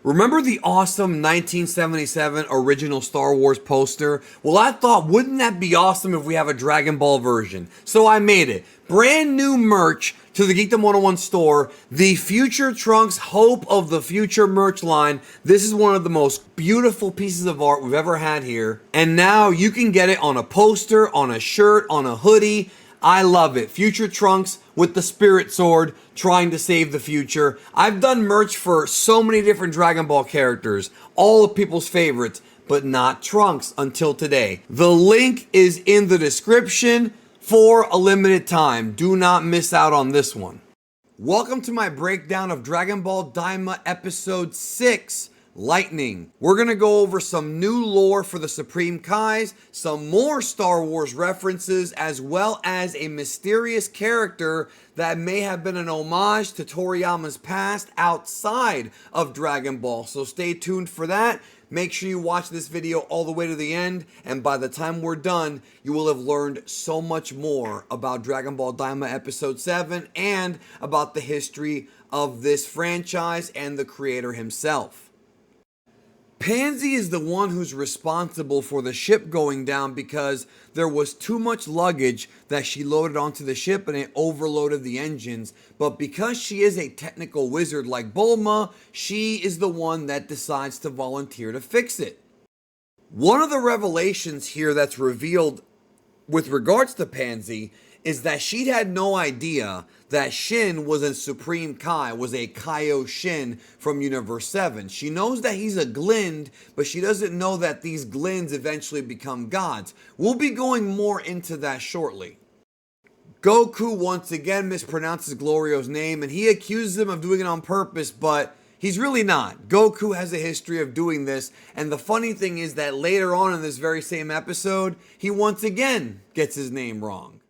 Remember the awesome 1977 original Star Wars poster? Well, I thought, wouldn't that be awesome if we have a Dragon Ball version? So I made it. Brand new merch to the Geekdom 101 store. The Future Trunks Hope of the Future merch line. This is one of the most beautiful pieces of art we've ever had here. And now you can get it on a poster, on a shirt, on a hoodie. I love it. Future Trunks with the Spirit Sword trying to save the future. I've done merch for so many different Dragon Ball characters, all of people's favorites, but not Trunks until today. The link is in the description for a limited time. Do not miss out on this one. Welcome to my breakdown of Dragon Ball Daima Episode 6. Lightning. We're going to go over some new lore for the Supreme Kais, some more Star Wars references, as well as a mysterious character that may have been an homage to Toriyama's past outside of Dragon Ball. So stay tuned for that. Make sure you watch this video all the way to the end, and by the time we're done, you will have learned so much more about Dragon Ball Daima Episode 7 and about the history of this franchise and the creator himself. Pansy is the one who's responsible for the ship going down because there was too much luggage that she loaded onto the ship and it overloaded the engines. But because she is a technical wizard like Bulma, she is the one that decides to volunteer to fix it. One of the revelations here that's revealed with regards to Pansy is that she'd had no idea that Shin was a Supreme Kai, was a Kaioshin from Universe 7. She knows that he's a Glind, but she doesn't know that these Glinds eventually become gods. We'll be going more into that shortly. Goku once again mispronounces Glorio's name, and he accuses him of doing it on purpose, but he's really not. Goku has a history of doing this, and the funny thing is that later on in this very same episode, he once again gets his name wrong.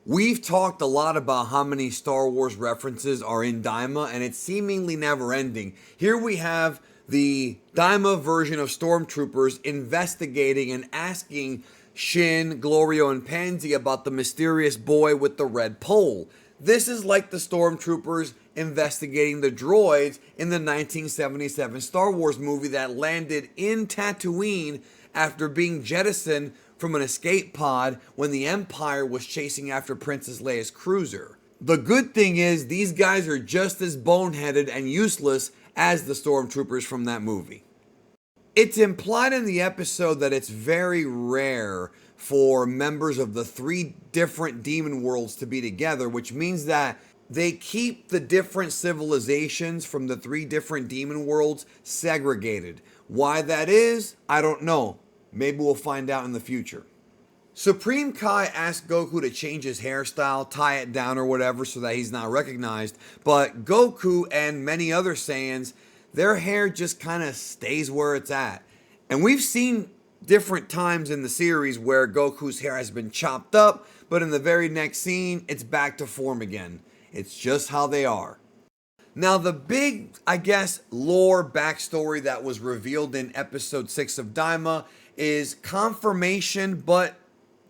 We've talked a lot about how many Star Wars references are in Daima, and it's seemingly never ending. Here we have the Daima version of Stormtroopers investigating and asking Shin, Glorio, and Pansy about the mysterious boy with the red pole. This is like the Stormtroopers investigating the droids in the 1977 Star Wars movie that landed in Tatooine after being jettisoned from an escape pod when the Empire was chasing after Princess Leia's cruiser. The good thing is these guys are just as boneheaded and useless as the Stormtroopers from that movie. It's implied in the episode that it's very rare for members of the three different demon worlds to be together, which means that they keep the different civilizations from the three different demon worlds segregated. Why that is, I don't know. Maybe we'll find out in the future. Supreme Kai asked Goku to change his hairstyle, tie it down or whatever so that he's not recognized. But Goku and many other Saiyans, their hair just kind of stays where it's at. And we've seen different times in the series where Goku's hair has been chopped up, but in the very next scene, it's back to form again. It's just how they are. Now, the big, lore backstory that was revealed in episode 6 of Daima is confirmation but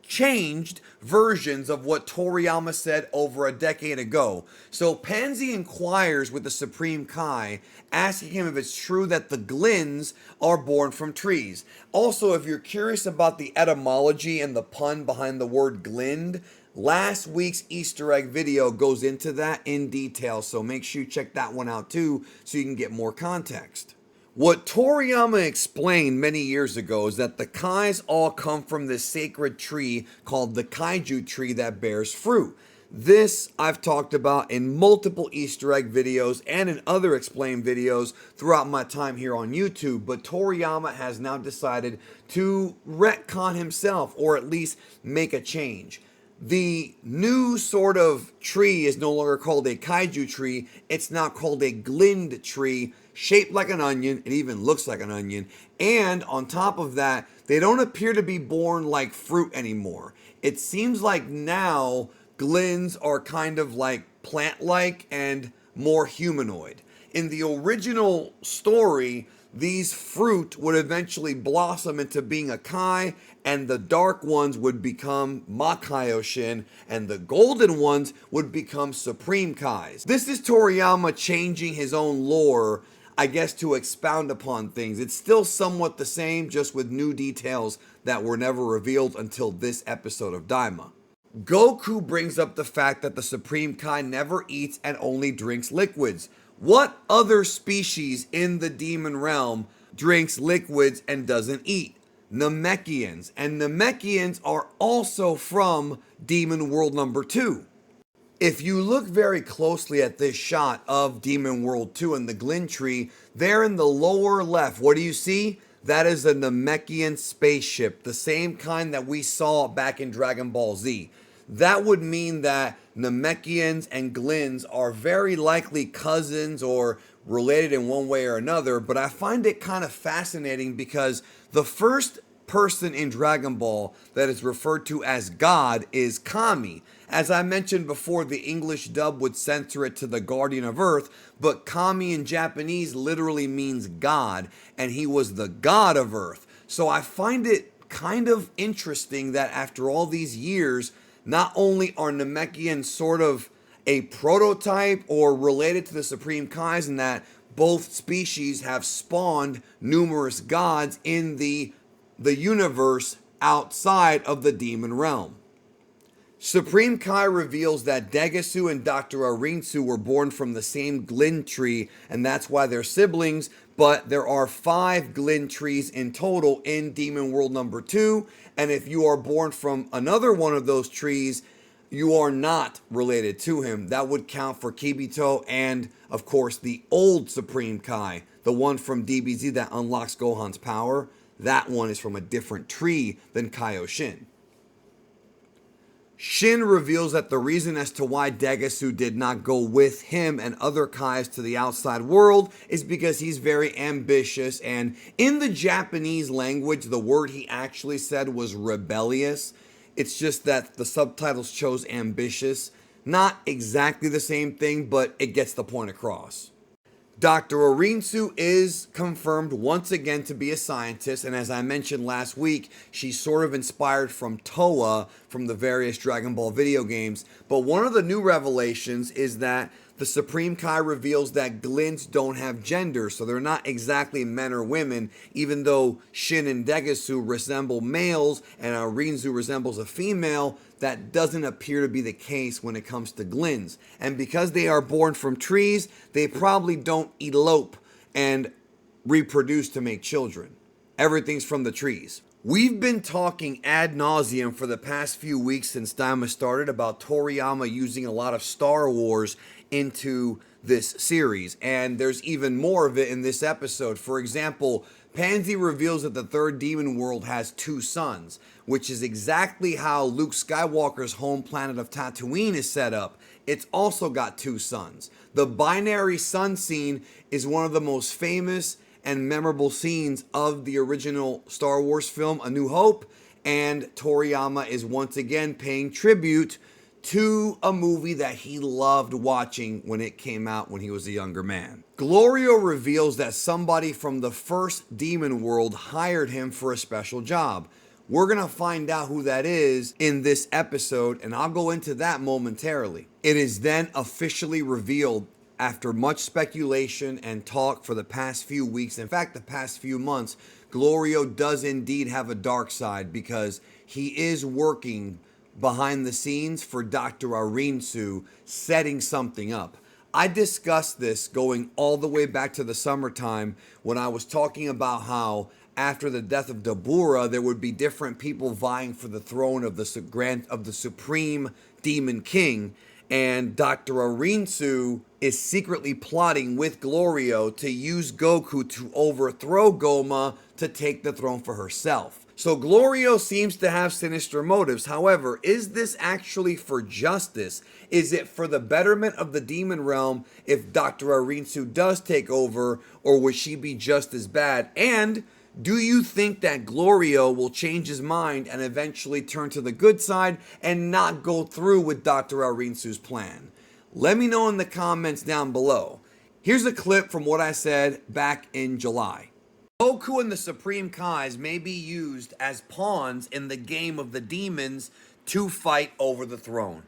changed versions of what Toriyama said over a decade ago. So Pansy inquires with the Supreme Kai, asking him if it's true that the Glinds are born from trees. Also, if you're curious about the etymology and the pun behind the word Glind, last week's Easter egg video goes into that in detail, so make sure you check that one out too so you can get more context. What Toriyama explained many years ago is that the Kais all come from this sacred tree called the Kaiju tree that bears fruit. This I've talked about in multiple Easter egg videos and in other explained videos throughout my time here on YouTube, but Toriyama has now decided to retcon himself, or at least make a change. The new sort of tree is no longer called a Kaiju tree, it's now called a Glind tree, shaped like an onion. It even looks like an onion. And on top of that, they don't appear to be born like fruit anymore. It seems like now Glinds are kind of like plant-like and more humanoid. In the original story, these fruit would eventually blossom into being a Kai, and the dark ones would become Makaioshin, and the golden ones would become Supreme Kais. This is Toriyama changing his own lore. I guess, to expound upon things. It's still somewhat the same, just with new details that were never revealed until this episode of Daima. Goku brings up the fact that the Supreme Kai never eats and only drinks liquids. What other species in the demon realm drinks liquids and doesn't eat? Namekians. And Namekians are also from Demon World number 2. If you look very closely at this shot of Demon World 2 and the Glint tree, there in the lower left, what do you see? That is a Namekian spaceship, the same kind that we saw back in Dragon Ball Z. That would mean that Namekians and Glinds are very likely cousins or related in one way or another, but I find it kind of fascinating because the first person in Dragon Ball that is referred to as God is Kami. As I mentioned before, the English dub would censor it to the Guardian of Earth, but Kami in Japanese literally means God, and he was the God of Earth. So I find it kind of interesting that after all these years, not only are Namekians sort of a prototype or related to the Supreme Kais, in that both species have spawned numerous gods in the universe outside of the demon realm. Supreme Kai reveals that Degasu and Dr. Arinsu were born from the same Glint tree, and that's why they're siblings, but there are 5 Glint trees in total in Demon World number 2, and if you are born from another one of those trees, you are not related to him. That would count for Kibito and, of course, the old Supreme Kai, the one from DBZ that unlocks Gohan's power. That one is from a different tree than Kaioshin. Shin reveals that the reason as to why Degasu did not go with him and other Kais to the outside world is because he's very ambitious, and in the Japanese language, the word he actually said was rebellious. It's just that the subtitles chose ambitious. Not exactly the same thing, but it gets the point across. Dr. Arinsu is confirmed once again to be a scientist, and as I mentioned last week, she's sort of inspired from Toa from the various Dragon Ball video games. But one of the new revelations is that the Supreme Kai reveals that Glints don't have gender, so they're not exactly men or women, even though Shin and Degasu resemble males and Arinsu resembles a female. That doesn't appear to be the case when it comes to Glints. And because they are born from trees, they probably don't elope and reproduce to make children. Everything's from the trees. We've been talking ad nauseum for the past few weeks since Daima started about Toriyama using a lot of Star Wars into this series, and there's even more of it in this episode. For example, Pansy reveals that the third demon world has 2 suns, which is exactly how Luke Skywalker's home planet of Tatooine is set up. It's also got 2 suns. The binary sun scene is one of the most famous and memorable scenes of the original Star Wars film, A New Hope, and Toriyama is once again paying tribute to a movie that he loved watching when it came out when he was a younger man. Glorio reveals that somebody from the first demon world hired him for a special job. We're going to find out who that is in this episode, and I'll go into that momentarily. It is then officially revealed after much speculation and talk for the past few weeks, in fact, the past few months, Glorio does indeed have a dark side because he is working behind the scenes for Dr. Arinsu, setting something up. I discussed this going all the way back to the summertime when I was talking about how after the death of Dabura, there would be different people vying for the throne of the Supreme Demon King, and Dr. Arinsu is secretly plotting with Glorio to use Goku to overthrow Goma to take the throne for herself. So Glorio seems to have sinister motives. However, is this actually for justice? Is it for the betterment of the demon realm if Dr. Arinsu does take over, or would she be just as bad? And do you think that Glorio will change his mind and eventually turn to the good side and not go through with Dr. Arinsu's plan? Let me know in the comments down below. Here's a clip from what I said back in July. Goku and the Supreme Kais may be used as pawns in the game of the demons to fight over the throne.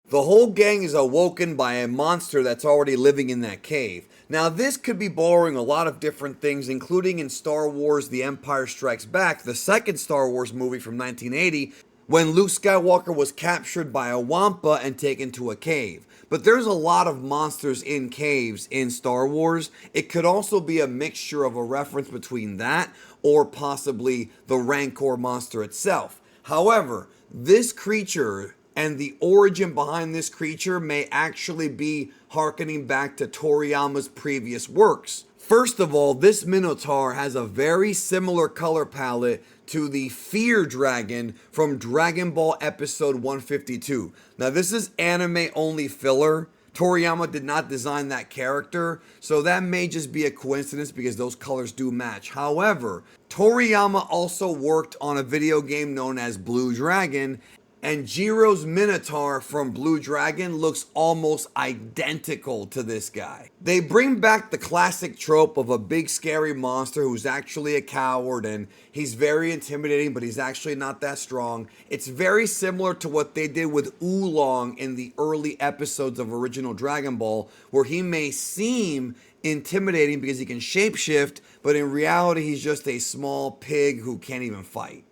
The whole gang is awoken by a monster that's already living in that cave. Now, this could be borrowing a lot of different things, including in Star Wars The Empire Strikes Back, the second Star Wars movie from 1980, when Luke Skywalker was captured by a Wampa and taken to a cave. But there's a lot of monsters in caves in Star Wars. It could also be a mixture of a reference between that or possibly the Rancor monster itself. However, this creature and the origin behind this creature may actually be harkening back to Toriyama's previous works. First of all, this Minotaur has a very similar color palette to the Fear Dragon from Dragon Ball Episode 152. Now, this is anime only filler. Toriyama did not design that character, so that may just be a coincidence because those colors do match. However, Toriyama also worked on a video game known as Blue Dragon, and Jiro's Minotaur from Blue Dragon looks almost identical to this guy. They bring back the classic trope of a big scary monster who's actually a coward and he's very intimidating, but he's actually not that strong. It's very similar to what they did with Oolong in the early episodes of original Dragon Ball, where he may seem intimidating because he can shapeshift, but in reality he's just a small pig who can't even fight.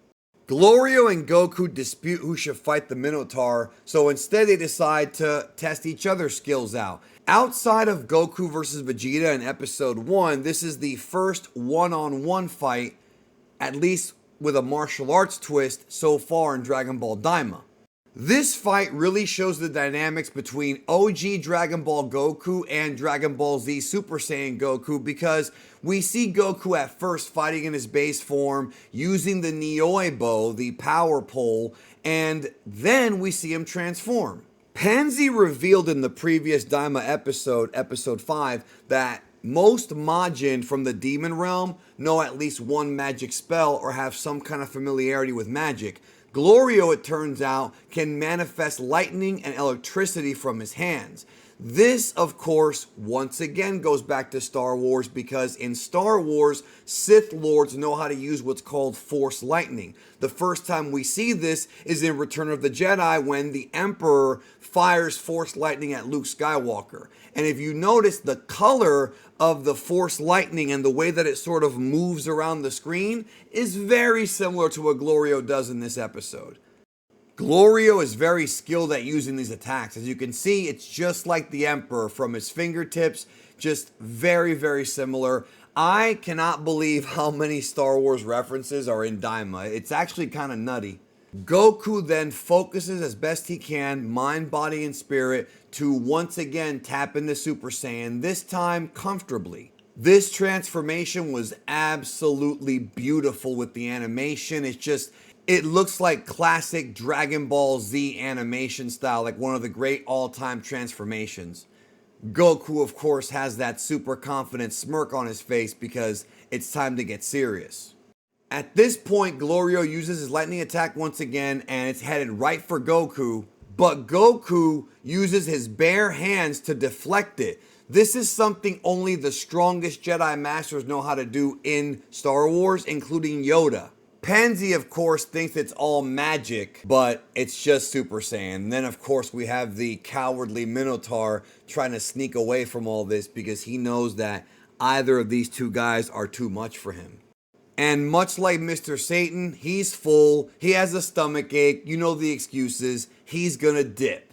Glorio and Goku dispute who should fight the Minotaur, so instead they decide to test each other's skills out. Outside of Goku versus Vegeta in episode 1, this is the first one-on-one fight, at least with a martial arts twist, so far in Dragon Ball Daima. This fight really shows the dynamics between OG Dragon Ball Goku and Dragon Ball Z Super Saiyan Goku, because we see Goku at first fighting in his base form using the Nioibo, the power pole, and then we see him transform. Pansy revealed in the previous Daima episode, episode 5, that most Majin from the Demon Realm know at least one magic spell or have some kind of familiarity with magic. Glorio, it turns out, can manifest lightning and electricity from his hands. This, of course, once again goes back to Star Wars, because in Star Wars, Sith Lords know how to use what's called Force Lightning. The first time we see this is in Return of the Jedi, when the Emperor fires Force Lightning at Luke Skywalker. And if you notice, the color of the Force Lightning and the way that it sort of moves around the screen is very similar to what Glorio does in this episode. Glorio is very skilled at using these attacks. As you can see, it's just like the Emperor from his fingertips, just very, very similar. I cannot believe how many Star Wars references are in Daima. It's actually kind of nutty. Goku then focuses as best he can, mind, body, and spirit, to once again tap into Super Saiyan, this time comfortably. This transformation was absolutely beautiful with the animation. It looks like classic Dragon Ball Z animation style, like one of the great all-time transformations. Goku, of course, has that super confident smirk on his face because it's time to get serious. At this point, Glorio uses his lightning attack once again, and it's headed right for Goku, but Goku uses his bare hands to deflect it. This is something only the strongest Jedi Masters know how to do in Star Wars, including Yoda. Pansy, of course, thinks it's all magic, but it's just Super Saiyan. And then, of course, we have the cowardly Minotaur trying to sneak away from all this because he knows that either of these two guys are too much for him. And much like Mr. Satan, he's full, he has a stomach ache, you know the excuses, he's gonna dip.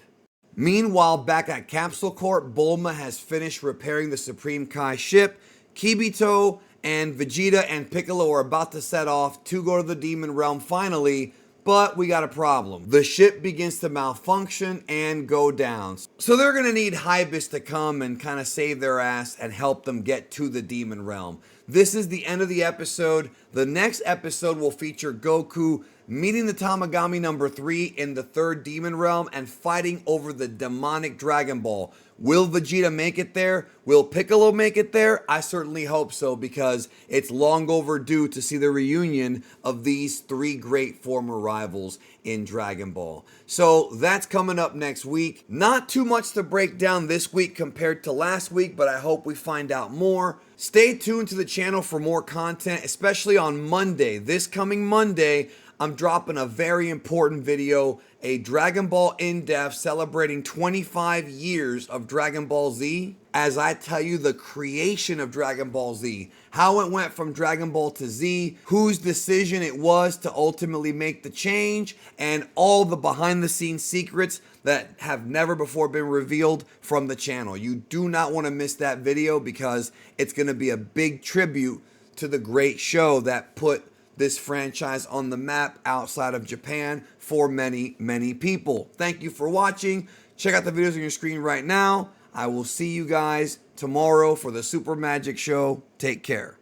Meanwhile, back at Capsule Corp, Bulma has finished repairing the Supreme Kai ship. Kibito and Vegeta and Piccolo are about to set off to go to the Demon Realm finally, but we got a problem. The ship begins to malfunction and go down. So they're gonna need Hybis to come and kind of save their ass and help them get to the Demon Realm. This is the end of the episode. The next episode will feature Goku meeting the Tamagami number 3 in the 3rd Demon Realm and fighting over the demonic Dragon Ball. Will Vegeta make it there? Will Piccolo make it there? I certainly hope so, because it's long overdue to see the reunion of these 3 great former rivals in Dragon Ball. So that's coming up next week. Not too much to break down this week compared to last week, but I hope we find out more. Stay tuned to the channel for more content, especially on Monday. This coming Monday, I'm dropping a very important video, a Dragon Ball in-depth celebrating 25 years of Dragon Ball Z, as I tell you the creation of Dragon Ball Z, how it went from Dragon Ball to Z, whose decision it was to ultimately make the change, and all the behind the scenes secrets that have never before been revealed from the channel. You do not want to miss that video because it's going to be a big tribute to the great show that put this franchise on the map outside of Japan for many, many people. Thank you for watching. Check out the videos on your screen right now. I will see you guys tomorrow for the Super Magic Show. Take care.